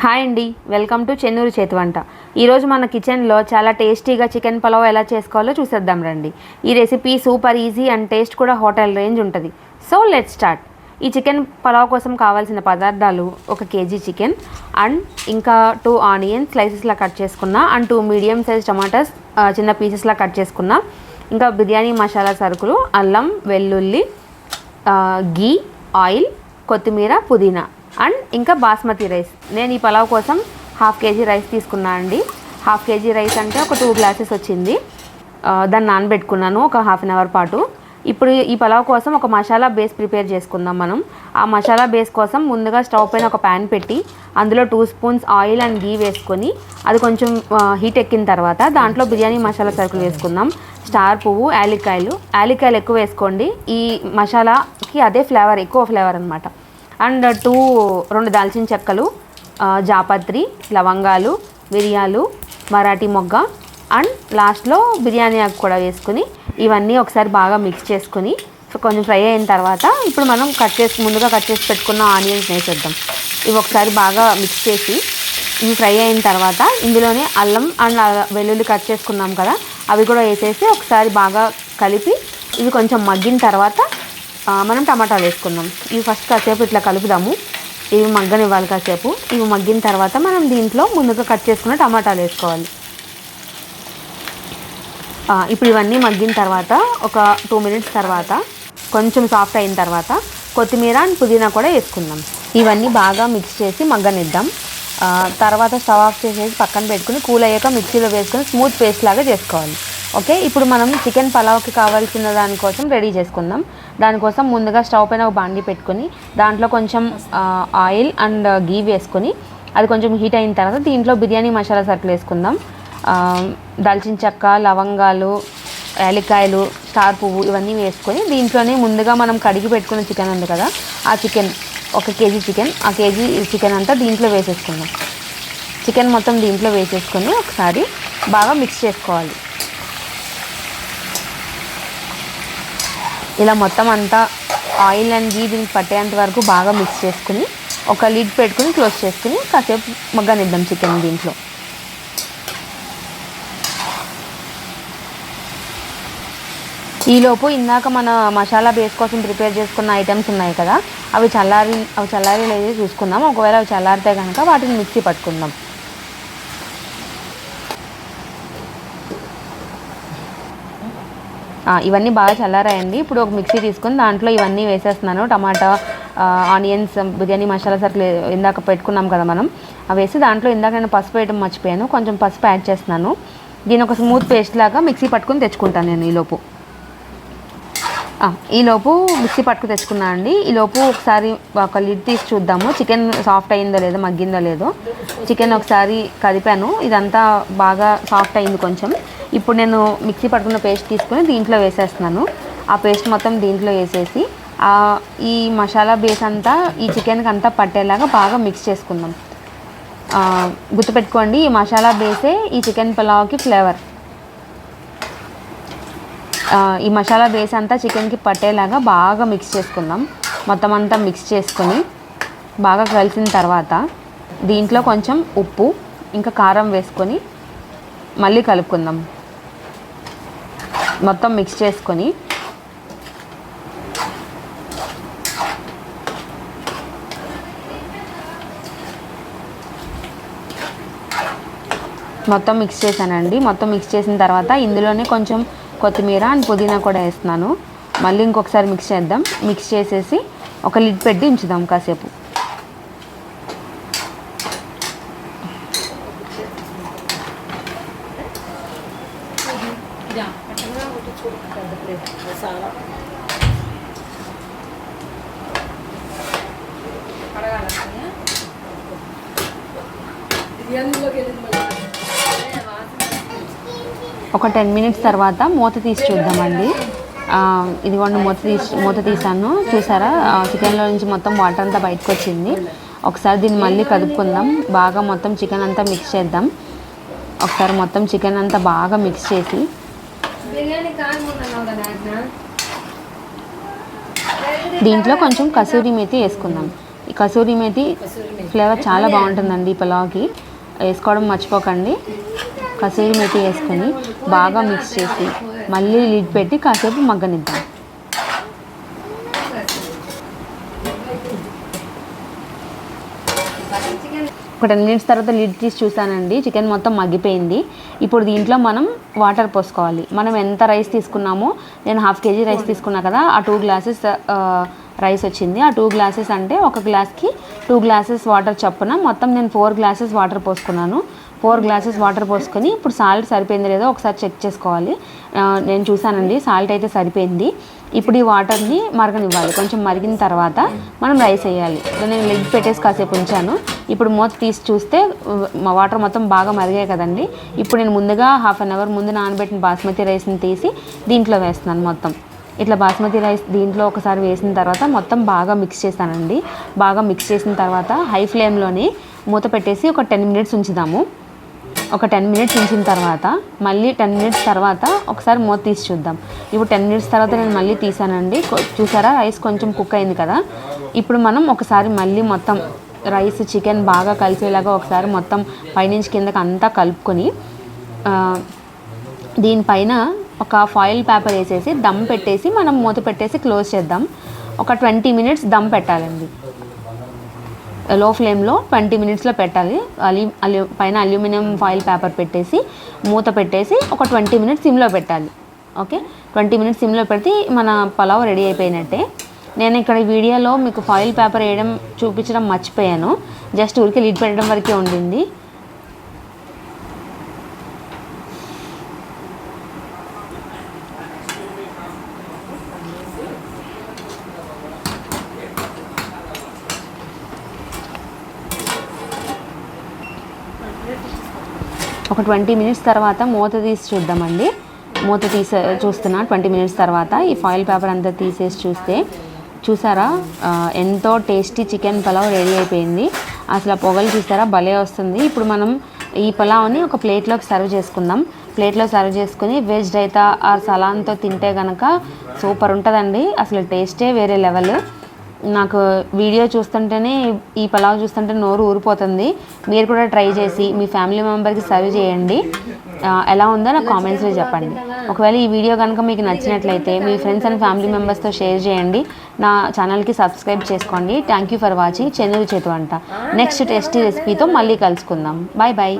Hi అండి, welcome to Chennur చేతి వంట. ఈరోజు మన కిచెన్లో చాలా టేస్టీగా చికెన్ పలావ్ ఎలా చేసుకోవాలో చూసేద్దాం రండి. ఈ recipe super easy and taste కూడా హోటల్ రేంజ్ ఉంటుంది. So let's start. ఈ చికెన్ పలావ్ కోసం కావాల్సిన పదార్థాలు: 1 కేజీ చికెన్ అండ్ ఇంకా 2 ఆనియన్స్ స్లైసెస్లా కట్ చేసుకున్నా అండ్ 2 మీడియం సైజ్ టమాటాస్ చిన్న పీసెస్లా కట్ చేసుకున్నా. ఇంకా బిర్యానీ మసాలా సరుకులు: అల్లం, వెల్లుల్లి, గీ, ఆయిల్, కొత్తిమీర, పుదీనా అండ్ ఇంకా బాస్మతి రైస్. నేను ఈ పలావ్ కోసం 1/2 కేజీ రైస్ తీసుకున్నా అండి. 1/2 కేజీ రైస్ అంటే ఒక 2 గ్లాసెస్ వచ్చింది. దాన్ని నానబెట్టుకున్నాను ఒక 1/2 అవర్ పాటు. ఇప్పుడు ఈ పలావ్ కోసం ఒక మసాలా బేస్ ప్రిపేర్ చేసుకుందాం మనం. ఆ మసాలా బేస్ కోసం ముందుగా స్టవ్ పైన ఒక ప్యాన్ పెట్టి అందులో 2 స్పూన్స్ ఆయిల్ అండ్ గీ వేసుకొని అది కొంచెం హీట్ ఎక్కిన తర్వాత దాంట్లో బిర్యానీ మసాలా సరుకులు వేసుకుందాం. స్టార్ పువ్వు, యాలక్కాయలు ఎక్కువ వేసుకోండి. ఈ మసాలాకి అదే ఫ్లేవర్, ఎక్కువ ఫ్లేవర్ అనమాట. అండ్ 2 దాల్చిన చెక్కలు, జాపత్రి, లవంగాలు, మిరియాలు, మరాఠీ మొగ్గ అండ్ లాస్ట్లో బిర్యానీ ఆకు కూడా వేసుకుని ఇవన్నీ ఒకసారి బాగా మిక్స్ చేసుకుని కొంచెం ఫ్రై అయిన తర్వాత ఇప్పుడు మనం ముందుగా కట్ చేసి పెట్టుకున్న ఆనియన్స్ వేసేద్దాం. ఇవి ఒకసారి బాగా మిక్స్ చేసి ఇవి ఫ్రై అయిన తర్వాత ఇందులోనే అల్లం అండ్ వెల్లుల్లి కట్ చేసుకున్నాం కదా, అవి కూడా వేసేసి ఒకసారి బాగా కలిపి ఇవి కొంచెం మగ్గిన తర్వాత మనం టమాటాలు వేసుకుందాం. ఇవి ఫస్ట్ కాసేపు ఇట్లా కలుపుదాము. ఇవి మగ్గనివ్వాలి కాసేపు. ఇవి మగ్గిన తర్వాత మనం దీంట్లో ముందుగా కట్ చేసుకున్న టమాటాలు వేసుకోవాలి. ఇప్పుడు ఇవన్నీ మగ్గిన తర్వాత ఒక 2 మినిట్స్ తర్వాత కొంచెం సాఫ్ట్ అయిన తర్వాత కొత్తిమీర అండ్ పుదీనా కూడా వేసుకుందాం. ఇవన్నీ బాగా మిక్స్ చేసి మగ్గనిద్దాం. తర్వాత స్టవ్ ఆఫ్ చేసేసి పక్కన పెట్టుకుని కూల్ అయ్యాక మిక్సీలో వేసుకొని స్మూత్ పేస్ట్ లాగా చేసుకోవాలి. ఓకే, ఇప్పుడు మనం చికెన్ పలావ్కి కావాల్సిన దానికోసం రెడీ చేసుకుందాం. దానికోసం ముందుగా స్టవ్ పైన ఒక బాండీ పెట్టుకొని దాంట్లో కొంచెం ఆయిల్ అండ్ గీ వేసుకొని అది కొంచెం హీట్ అయిన తర్వాత దీంట్లో బిర్యానీ మసాలా సరుకులు వేసుకుందాం. దాల్చిన చెక్క, లవంగాలు, యాలక్కాయలు, స్టార్ పువ్వు ఇవన్నీ వేసుకొని దీంట్లోనే ముందుగా మనం కడిగి పెట్టుకున్న చికెన్ ఉంది కదా, ఆ చికెన్ 1 కేజీ చికెన్, ఆ కేజీ చికెన్ అంతా దీంట్లో వేసేసుకుందాం. చికెన్ మొత్తం దీంట్లో వేసేసుకొని ఒకసారి బాగా మిక్స్ చేసుకోవాలి. ఇలా మొత్తం అంతా ఆయిల్ అండ్ గీ దీనికి పట్టేంత వరకు బాగా మిక్స్ చేసుకుని ఒక లిడ్ పెట్టుకుని క్లోజ్ చేసుకుని కాసేపు మగ్గనిద్దాం చికెన్ దీంట్లో. ఈలోపు ఇందాక మన మసాలా బేస్ కోసం ప్రిపేర్ చేసుకున్న ఐటమ్స్ ఉన్నాయి కదా, అవి చల్లారి లేదు చూసుకుందాం. ఒకవేళ అవి చల్లారితే కనుక వాటిని మిక్సీ పట్టుకుందాం. ఇవన్నీ బాగా చల్లారాయండి. ఇప్పుడు ఒక మిక్సీ తీసుకుని దాంట్లో ఇవన్నీ వేసేస్తున్నాను. టమాటా, ఆనియన్స్, బిర్యానీ మసాలా సరుకులు ఇందాక పెట్టుకున్నాం కదా మనం, అవి వేసి దాంట్లో ఇందాక నేను పసుపు వేయడం మర్చిపోయాను, కొంచెం పసుపు యాడ్ చేస్తున్నాను. దీని ఒక స్మూత్ పేస్ట్ లాగా మిక్సీ పట్టుకుని తెచ్చుకుంటాను నేను. ఈలోపు మిక్సీ పట్టుకు తెచ్చుకున్నాను అండి. ఈలోపు ఒకసారి ఒక లిడ్ తీసి చూద్దాము చికెన్ సాఫ్ట్ అయిందో లేదో, మగ్గిందో లేదో. చికెన్ ఒకసారి కదిపాను, ఇదంతా బాగా సాఫ్ట్ అయింది కొంచెం. ఇప్పుడు నేను మిక్సీ పట్టుకున్న పేస్ట్ తీసుకుని దీంట్లో వేసేస్తున్నాను. ఆ పేస్ట్ మొత్తం దీంట్లో వేసేసి ఈ మసాలా బేస్ అంతా ఈ చికెన్కి అంతా పట్టేలాగా బాగా మిక్స్ చేసుకుందాం. గుర్తుపెట్టుకోండి, ఈ మసాలా బేసే ఈ చికెన్ పులావ్కి ఫ్లేవర్. ఈ మసాలా బేస్ అంతా చికెన్కి పట్టేలాగా బాగా మిక్స్ చేసుకుందాం. మొత్తం అంతా మిక్స్ చేసుకొని బాగా కలిసిన తర్వాత దీంట్లో కొంచెం ఉప్పు ఇంకా కారం వేసుకొని మళ్ళీ కలుపుకుందాం. మొత్తం మిక్స్ చేసుకొని మొత్తం మిక్స్ చేశానండి. మొత్తం మిక్స్ చేసిన తర్వాత ఇందులోనే కొంచెం కొత్తిమీర అండ్ పుదీనా కూడా వేస్తున్నాను. మళ్ళీ ఇంకొకసారి మిక్స్ చేద్దాం. మిక్స్ చేసేసి ఒక లిడ్ పెట్టి ఉంచుదాం కాసేపు. ఒక 10 మినిట్స్ తర్వాత మూత తీసి చూద్దామండి. ఇదిగోండి మూత తీసాను, చూసారా చికెన్లో నుంచి మొత్తం వాటర్ అంతా బయటకు వచ్చింది. ఒకసారి దీన్ని మళ్ళీ కలుపుకుందాం. బాగా మొత్తం చికెన్ అంతా మిక్స్ చేద్దాం. ఒకసారి మొత్తం చికెన్ అంతా బాగా మిక్స్ చేసి దీంట్లో కొంచెం కసూరి మేతి వేసుకుందాం. కసూరి మేతి ఫ్లేవర్ చాలా బాగుంటుందండి ఈ పులావ్కి, వేసుకోవడం మర్చిపోకండి. కసూరి మేతి వేసుకొని బాగా మిక్స్ చేసి మళ్ళీ లిడ్ పెట్టి కాసేపు మగ్గనిద్దాం. ఒక 10 మినిట్స్ తర్వాత లిడ్ తీసి చూసానండి, చికెన్ మొత్తం మగ్గిపోయింది. ఇప్పుడు దీంట్లో మనం వాటర్ పోసుకోవాలి. మనం ఎంత రైస్ తీసుకున్నామో, నేను 1/2 kg రైస్ తీసుకున్నా కదా, ఆ 2 గ్లాసెస్ రైస్ వచ్చింది. ఆ 2 గ్లాసెస్ అంటే ఒక గ్లాస్కి 2 గ్లాసెస్ వాటర్ చొప్పున మొత్తం నేను 4 గ్లాసెస్ వాటర్ పోసుకున్నాను. 4 గ్లాసెస్ వాటర్ పోసుకొని ఇప్పుడు సాల్ట్ సరిపోయింది లేదో ఒకసారి చెక్ చేసుకోవాలి. నేను చూసానండి, సాల్ట్ అయితే సరిపోయింది. ఇప్పుడు ఈ వాటర్ని మరగనివ్వాలి. కొంచెం మరిగిన తర్వాత మనం రైస్ వేయాలి. నేను లెగ్ పెట్టేసి కాసేపు ఉంచాను. ఇప్పుడు మూత తీసి చూస్తే వాటర్ మొత్తం బాగా మరిగాయి కదండి. ఇప్పుడు నేను ముందుగా 1/2 an hour ముందు నానబెట్టిన బాస్మతి రైస్ని తీసి దీంట్లో వేస్తున్నాను. మొత్తం ఇట్లా బాస్మతి రైస్ దీంట్లో ఒకసారి వేసిన తర్వాత మొత్తం బాగా మిక్స్ చేస్తానండి. బాగా మిక్స్ చేసిన తర్వాత హై ఫ్లేమ్లోనే మూత పెట్టేసి ఒక 10 మినిట్స్ ఉంచుదాము. ఒక 10 మినిట్స్ ఉంచిన తర్వాత మళ్ళీ 10 మినిట్స్ తర్వాత ఒకసారి మూత తీసి చూద్దాం. ఇప్పుడు 10 మినిట్స్ తర్వాత నేను మళ్ళీ తీసానండి. చూసారా, రైస్ కొంచెం కుక్ అయింది కదా. ఇప్పుడు మనం ఒకసారి మళ్ళీ మొత్తం రైస్ చికెన్ బాగా కలిసేలాగా ఒకసారి మొత్తం పైనుంచి కిందకి అంతా కలుపుకొని దీనిపైన ఒక ఫాయిల్ పేపర్ వేసేసి దమ్ పెట్టేసి మనం మూత పెట్టేసి క్లోజ్ చేద్దాం. ఒక 20 మినిట్స్ దమ్ పెట్టాలండి. లో ఫ్లేమ్లో 20 మినిట్స్లో పెట్టాలి. పైన అల్యూమినియం ఫాయిల్ పేపర్ పెట్టేసి మూత పెట్టేసి ఒక 20 మినిట్స్ సిమ్లో పెట్టాలి. ఓకే, 20 మినిట్స్ సిమ్లో పెడితే మన పలావ్ రెడీ అయిపోయినట్టే. నేను ఇక్కడ వీడియోలో మీకు ఫాయిల్ పేపర్ వేయడం చూపించడం మర్చిపోయాను. జస్ట్ ఊరికి లిడ్ పెట్టడం వరకే ఉండింది. ఒక 20 మినిట్స్ తర్వాత మూత తీసి చూద్దామండి. మూత తీసి చూస్తున్నా 20 మినిట్స్ తర్వాత ఈ ఫాయిల్ పేపర్ అంతా తీసేసి చూస్తే చూసారా, ఎంతో టేస్టీ చికెన్ పలావ్ రెడీ అయిపోయింది. అసలు పొగలు చూసారా, భలే వస్తుంది. ఇప్పుడు మనం ఈ పలావ్ని ఒక ప్లేట్లోకి సర్వ్ చేసుకుందాం. ప్లేట్లో సర్వ్ చేసుకుని వెజ్ రైతా ఆర్ సలాన్తో తింటే కనుక సూపర్ ఉంటుందండి. అసలు టేస్టే వేరే లెవెల్. నాకు వీడియో చూస్తుంటేనే ఈ పలావ్ చూస్తుంటే నోరు ఊరిపోతుంది. మీరు కూడా ట్రై చేసి మీ ఫ్యామిలీ మెంబర్కి సర్వ్ చేయండి. ఎలా ఉందో నాకు కామెంట్స్లో చెప్పండి. ఒకవేళ ఈ వీడియో కనుక మీకు నచ్చినట్లయితే మీ ఫ్రెండ్స్ అండ్ ఫ్యామిలీ మెంబర్స్తో షేర్ చేయండి. నా ఛానల్కి సబ్స్క్రైబ్ చేసుకోండి. Thank you for watching Chennuru చేతి వంట. నెక్స్ట్ టేస్టీ రెసిపీతో మళ్ళీ కలుసుకుందాం. Bye bye.